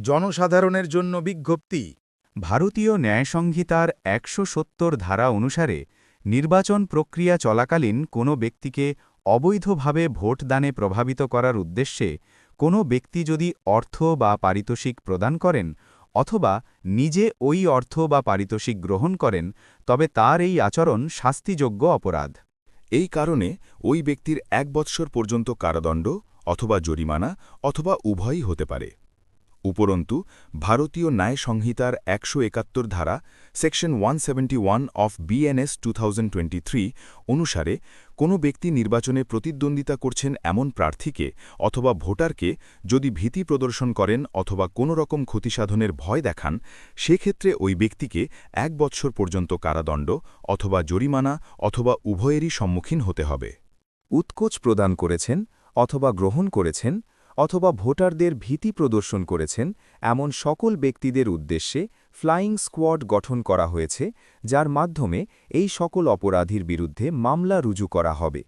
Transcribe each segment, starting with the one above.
জনসাধারণের জন্য বিজ্ঞপ্তি। ভারতীয় ন্যায়সংহিতার ১৭০ ধারা অনুসারে নির্বাচন প্রক্রিয়া চলাকালীন কোনো ব্যক্তিকে অবৈধভাবে ভোটদানে প্রভাবিত করার উদ্দেশ্যে কোনো ব্যক্তি যদি অর্থ বা পারিতোষিক প্রদান করেন অথবা নিজে ওই অর্থ বা পারিতোষিক গ্রহণ করেন, তবে তার এই আচরণ শাস্তিযোগ্য অপরাধ। এই কারণে ওই ব্যক্তির ১ বৎসর পর্যন্ত কারাদণ্ড অথবা জরিমানা অথবা উভয়ই হতে পারে। উপরন্তু ভারতীয় ন্যায় সংহিতার ১৭১ ধারা সেকশন 171 অফ বিএনএস 2023 অনুসারে কোনো ব্যক্তি নির্বাচনে প্রতিদ্বন্দ্বিতা করছেন এমন প্রার্থীকে অথবা ভোটারকে যদি ভীতি প্রদর্শন করেন অথবা কোনো রকম ক্ষতিসাধনের ভয় দেখান, সেক্ষেত্রে ওই ব্যক্তিকে ১ বৎসর পর্যন্ত কারাদণ্ড অথবা জরিমানা অথবা উভয়েরই সম্মুখীন হতে হবে। উৎকোচ প্রদান করেছেন অথবা গ্রহণ করেছেন অথবা ভোটারদের ভীতি প্রদর্শন করেছেন এমন সকল ব্যক্তিদের উদ্দেশ্যে ফ্লাইং স্কোয়াড গঠন করা হয়েছে, যার মাধ্যমে এই সকল অপরাধীর বিরুদ্ধে মামলা রুজু করা হবে।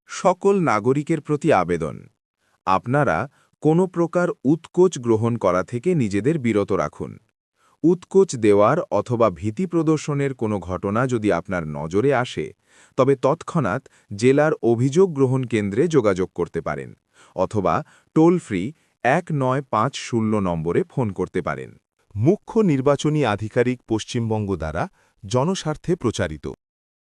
সকল নাগরিকের প্রতি আবেদন, আপনারা কোনো প্রকার উৎকোচ গ্রহণ করা থেকে নিজেদের বিরত রাখুন। উৎকোচ দেওয়ার অথবা ভীতি প্রদর্শনের কোনো ঘটনা যদি আপনার নজরে আসে, তবে তৎক্ষণাৎ জেলার অভিযোগ গ্রহণ কেন্দ্রে যোগাযোগ করতে পারেন অথবা টোল ফ্রি 1950 নম্বরে ফোন করতে পারেন। মুখ্য নির্বাচনী আধিকারিক, পশ্চিমবঙ্গ দ্বারা জনস্বার্থে প্রচারিত।